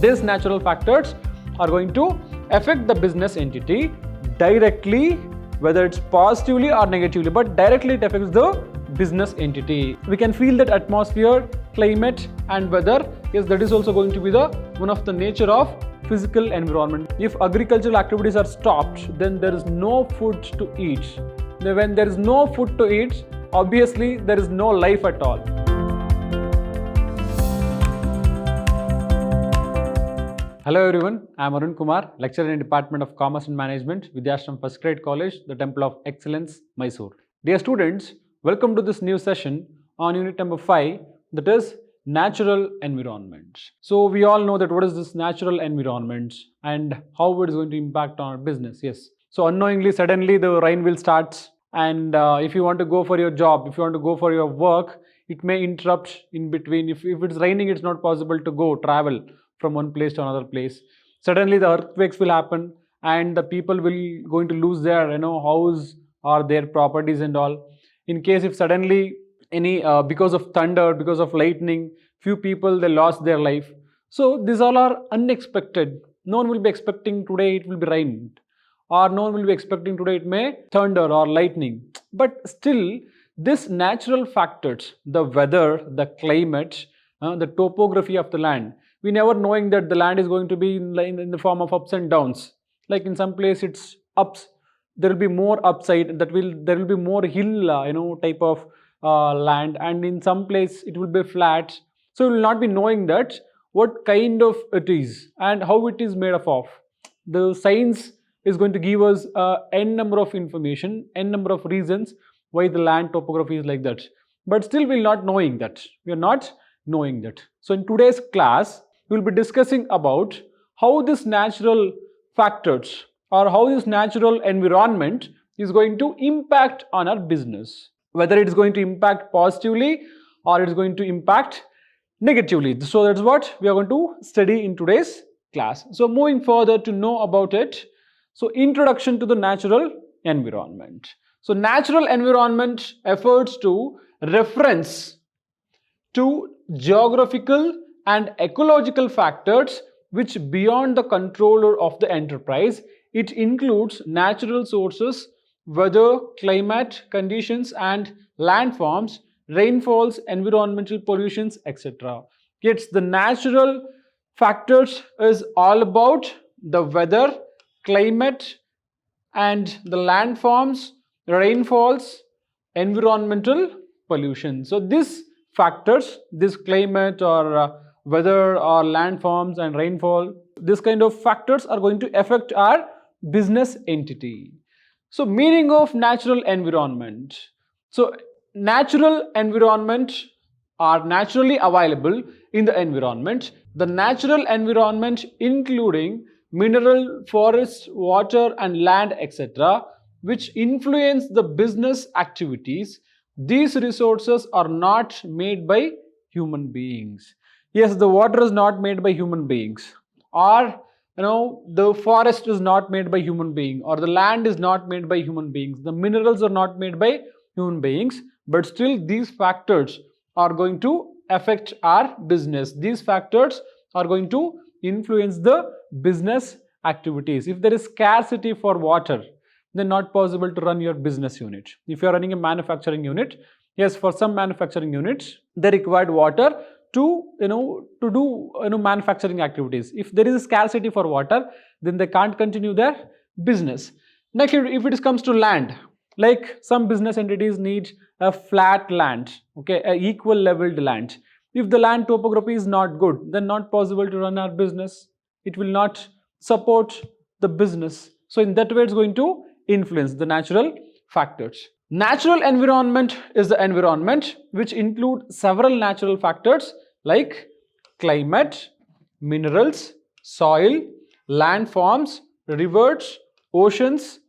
these natural factors are going to affect the business entity directly, whether it's positively or negatively, but directly it affects the business entity. We can feel that atmosphere, climate and weather. Yes, that is also going to be the one of the nature of physical environment. If agricultural activities are stopped, then there is no food to eat. When there is no food to eat, obviously there is no life at all. Hello everyone, I am Arun Kumar, lecturer in Department of Commerce and Management, Vidhyaashram First Grade College, the Temple of Excellence, MYSURU. Dear students, welcome to this new session on unit number 5, that is natural environment. So we all know that what is this natural environment and how it is going to impact on our business. Yes. So unknowingly, suddenly the rain will start, and if you want to go for your job, if you want to go for your work, it may interrupt in between. If it's raining, it's not possible to travel from one place to another place. Suddenly the earthquakes will happen and the people will going to lose their house or their properties and all. In case if suddenly any because of thunder, because of lightning, few people they lost their life. So these all are unexpected. No one will be expecting today it will be rain, or no one will be expecting today it may thunder or lightning. But still these natural factors, the weather, the climate, the topography of the land, we never knowing that the land is going to be in the form of ups and downs. Like in some place it's ups, there will be more upside, there will be more hill type of land, and in some place it will be flat. So we will not be knowing that what kind of it is and how it is made up of. The science is going to give us n number of information, n number of reasons why the land topography is like that. But still we are not knowing that. We are not knowing that. So in today's class, we will be discussing about how this natural factors or how this natural environment is going to impact on our business. Whether it is going to impact positively or it is going to impact negatively. So that's what we are going to study in today's class. So moving further to know about it. So introduction to the natural environment. So natural environment refers to reference to geographical and ecological factors which beyond the controller of the enterprise. It includes natural sources, weather, climate conditions and landforms, rainfalls, environmental pollutions, etc. It's the natural factors is all about the weather, climate and the landforms, rainfalls, environmental pollution. So these factors, this climate or weather or landforms and rainfall, this kind of factors are going to affect our business entity. So meaning of natural environment. So natural environment are naturally available in the environment. The natural environment including mineral, forest, water and land, etc., which influence the business activities. These resources are not made by human beings. Yes, the water is not made by human beings, or the forest is not made by human being, or the land is not made by human beings, the minerals are not made by human beings, but still these factors are going to affect our business. These factors are going to influence the business activities. If there is scarcity for water, then not possible to run your business unit. If you are running a manufacturing unit, yes, for some manufacturing units they required water to do manufacturing activities. If there is a scarcity for water, then they can't continue their business. Next, if it comes to land, like some business entities need a flat land, okay, a equal leveled land. If the land topography is not good, then not possible to run our business. It will not support the business. So in that way it's going to influence the natural factors. Natural environment is the environment which include several natural factors like climate, minerals, soil, landforms, rivers, oceans,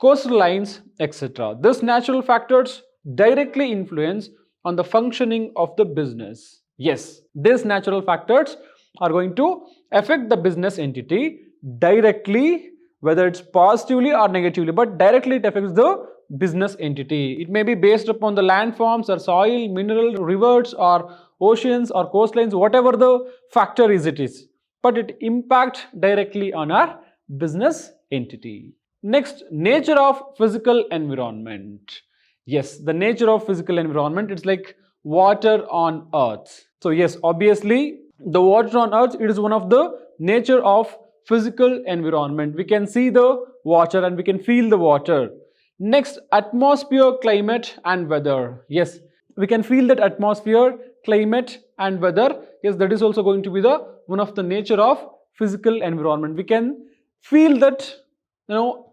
coastlines, etc. These natural factors directly influence on the functioning of the business. Yes, these natural factors are going to affect the business entity directly, whether it's positively or negatively, but directly it affects the business entity. It may be based upon the landforms or soil, mineral, rivers or oceans or coastlines, whatever the factor is it is. but it impacts directly on our business entity. Next, nature of physical environment. Yes, the nature of physical environment, it's like water on earth. So yes, obviously the water on earth, it is one of the nature of physical environment. We can see the water and we can feel the water. Next, atmosphere, climate and weather. Yes, we can feel that atmosphere, climate and weather. Yes, that is also going to be the one of the nature of physical environment. We can feel that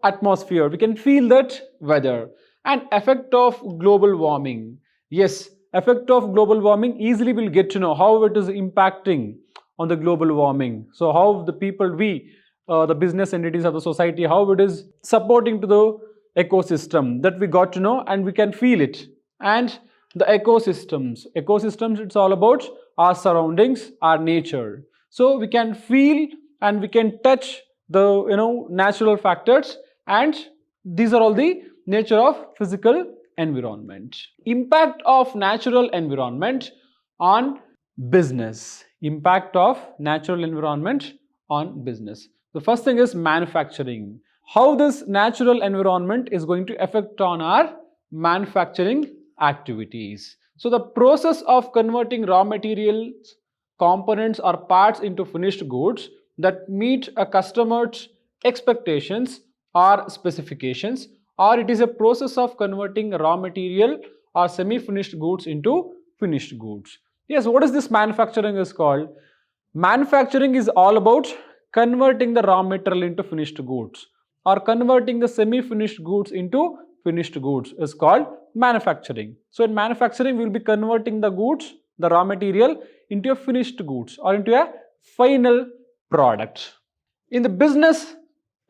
atmosphere, we can feel that weather. And effect of global warming. Yes, effect of global warming, easily we'll get to know how it is impacting on the global warming. So how the people, the business entities of the society, how it is supporting to the ecosystem, that we got to know and we can feel it. And the ecosystems, it's all about our surroundings, our nature. So we can feel and we can touch the natural factors, and these are all the nature of physical environment. Impact of natural environment on business. Impact of natural environment on business. The first thing is manufacturing. How this natural environment is going to affect on our manufacturing activities. So the process of converting raw materials, components or parts into finished goods that meet a customer's expectations or specifications, or it is a process of converting raw material or semi-finished goods into finished goods. Yes, what is this manufacturing is called? Manufacturing is all about converting the raw material into finished goods, or converting the semi-finished goods into finished goods is called manufacturing. So in manufacturing, we will be converting the goods, the raw material, into a finished goods or into a final product. In the business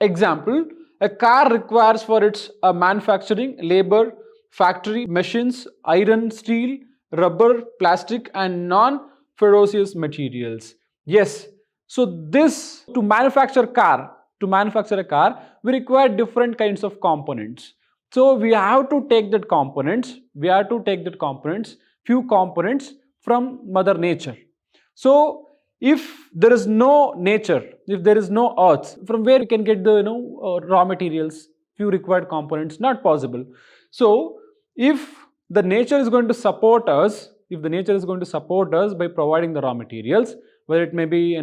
example, a car requires for its manufacturing labor, factory, machines, iron, steel, rubber, plastic and non-ferrous materials. Yes, so this to manufacture a car, we require different kinds of components. So we have to take that components, few components from Mother Nature. So if there is no nature, if there is no earth, from where we can get the raw materials, few required components? Not possible. So if the nature is going to support us, by providing the raw materials, whether it may be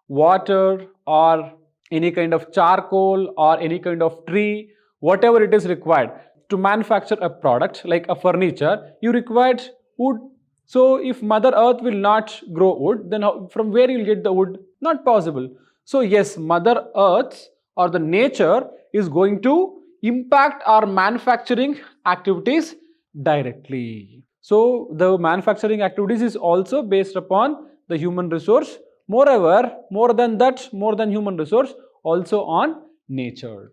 water or any kind of charcoal or any kind of tree, whatever it is required to manufacture a product like a furniture, you required wood. So if Mother Earth will not grow wood, then from where you will get the wood? Not possible. So yes, Mother Earth or the nature is going to impact our manufacturing activities directly. So the manufacturing activities is also based upon the human resource. Moreover, more than human resource, also on nature.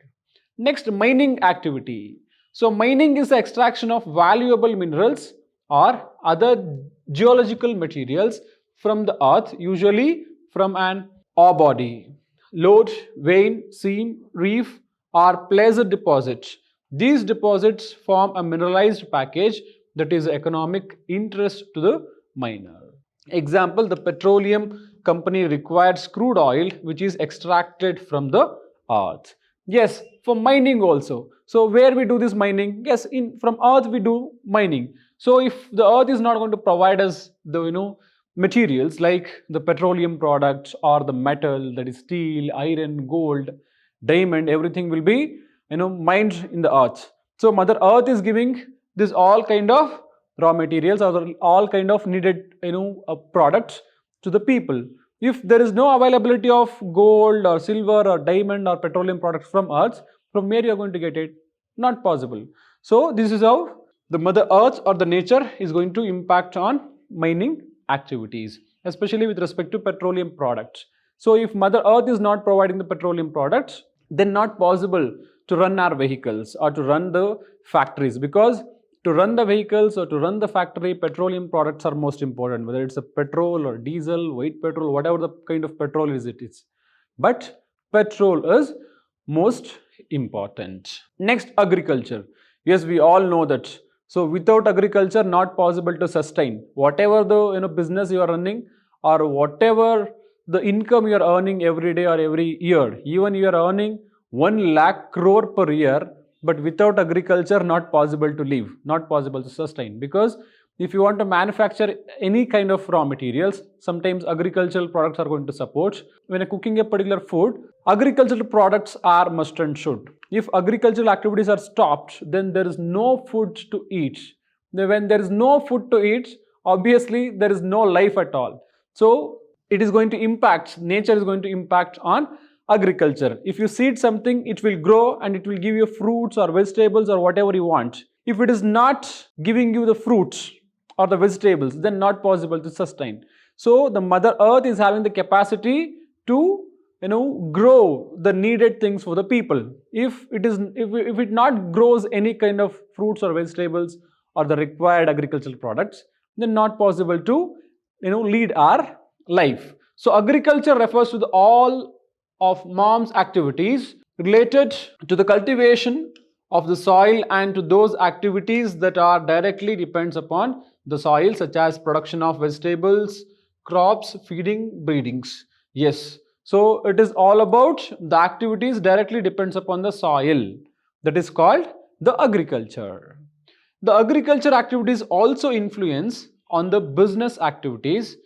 Next, mining activity. So mining is the extraction of valuable minerals or other geological materials from the earth, usually from an ore body, lode, vein, seam, reef or placer deposit. These deposits form a mineralized package that is economic interest to the miner. Example, the petroleum company requires crude oil which is extracted from the earth. Yes, for mining also. So where we do this mining? Yes, from earth we do mining. So if the earth is not going to provide us the materials like the petroleum products or the metal, that is steel, iron, gold, diamond, everything will be mined in the earth. So Mother Earth is giving this all kind of raw materials or all kind of needed products to the people. If there is no availability of gold or silver or diamond or petroleum products from earth, from where you are going to get it? Not possible. So this is how the Mother Earth or the nature is going to impact on mining activities, especially with respect to petroleum products. So if Mother Earth is not providing the petroleum products, then not possible to run our vehicles or to run the factories, because to run the vehicles or to run the factory, petroleum products are most important, whether it's a petrol or diesel, white petrol, whatever the kind of petrol is it is. But petrol is most important. Next, agriculture. Yes, we all know that. So without agriculture, not possible to sustain whatever the business you are running or whatever the income you are earning every day or every year, even you are earning 1 lakh crore per year, but without agriculture, not possible to live, not possible to sustain. Because if you want to manufacture any kind of raw materials, sometimes agricultural products are going to support. When you're cooking a particular food, agricultural products are must and should. If agricultural activities are stopped, then there is no food to eat. When there is no food to eat, obviously there is no life at all. So it is going to impact, nature is going to impact on agriculture. If you seed something, it will grow and it will give you fruits or vegetables or whatever you want. If it is not giving you the fruits or the vegetables, then not possible to sustain. So the Mother Earth is having the capacity to grow the needed things for the people. If it not grows any kind of fruits or vegetables or the required agricultural products, then not possible to lead our life. So agriculture refers to all of mom's activities related to the cultivation of the soil and to those activities that are directly depends upon the soil, such as production of vegetables, crops, feeding, breedings. Yes, so it is all about the activities directly depends upon the soil. That is called the agriculture. The agriculture activities also influence on the business activities.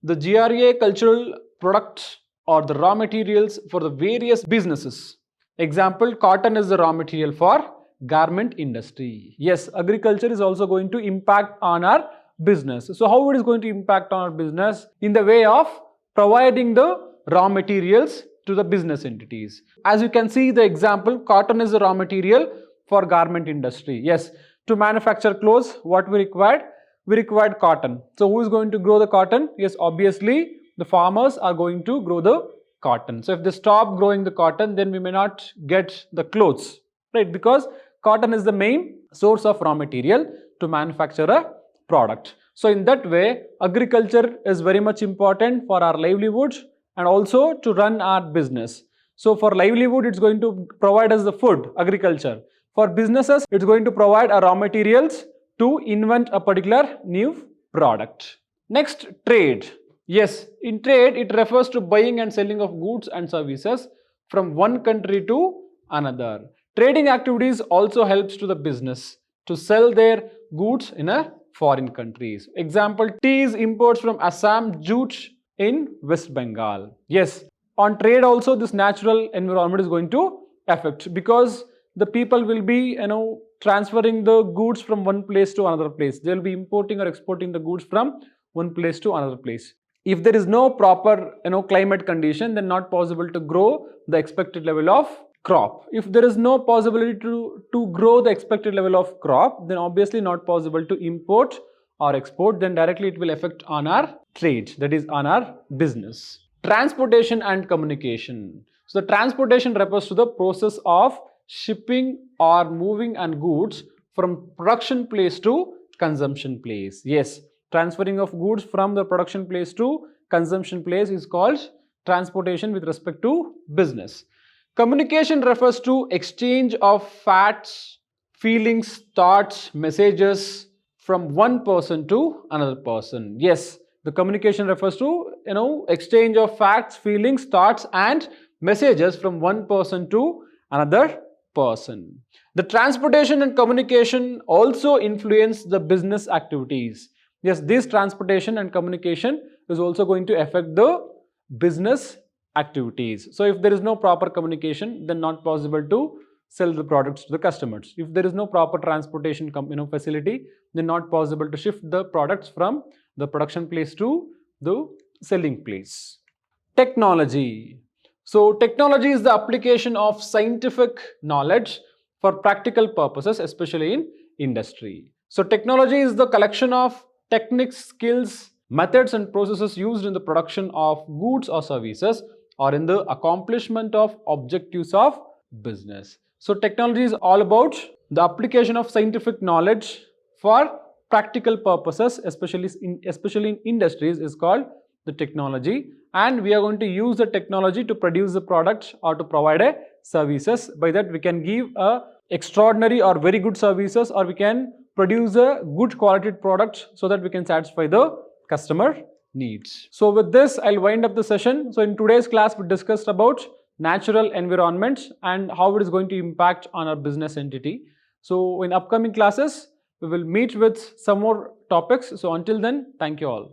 The GRA cultural products or the raw materials for the various businesses. Example, cotton is the raw material for garment industry. Yes, agriculture is also going to impact on our business. So how it is going to impact on our business? In the way of providing the raw materials to the business entities. As you can see the example, cotton is the raw material for garment industry. Yes, to manufacture clothes, what we required? We required cotton. So who is going to grow the cotton? Yes, obviously the farmers are going to grow the cotton. So if they stop growing the cotton, then we may not get the clothes, right? Because cotton is the main source of raw material to manufacture a product. So in that way, agriculture is very much important for our livelihood and also to run our business. So for livelihood, it's going to provide us the food, agriculture. For businesses, it's going to provide raw materials to invent a particular new product. Next, trade. Yes, in trade, it refers to buying and selling of goods and services from one country to another. Trading activities also helps to the business to sell their goods in a foreign countries. Example, tea is imports from Assam, jute in West Bengal. Yes, on trade also this natural environment is going to affect because the people will be transferring the goods from one place to another place. They will be importing or exporting the goods from one place to another place. If there is no proper climate condition, then not possible to grow the expected level of crop. If there is no possibility to grow the expected level of crop, then obviously not possible to import or export, then directly it will affect on our trade, that is on our business. Transportation and communication. So the transportation refers to the process of shipping or moving and goods from production place to consumption place. Yes, transferring of goods from the production place to consumption place is called transportation with respect to business. Communication refers to exchange of facts, feelings, thoughts, messages from one person to another person. Yes, the communication refers to exchange of facts, feelings, thoughts and messages from one person to another person. The transportation and communication also influence the business activities. Yes, this transportation and communication is also going to affect the business activities. So if there is no proper communication, then not possible to sell the products to the customers. If there is no proper transportation facility, then not possible to shift the products from the production place to the selling place. Technology. So technology is the application of scientific knowledge for practical purposes, especially in industry. So technology is the collection of techniques, skills, methods and processes used in the production of goods or services or in the accomplishment of objectives of business. So technology is all about the application of scientific knowledge for practical purposes, especially in industries, is called the technology, and we are going to use the technology to produce the product or to provide a services. By that we can give a extraordinary or very good services, or we can produce a good quality product so that we can satisfy the customer needs. So with this, I'll wind up the session. So in today's class, we discussed about natural environments and how it is going to impact on our business entity. So in upcoming classes, we will meet with some more topics. So until then, thank you all.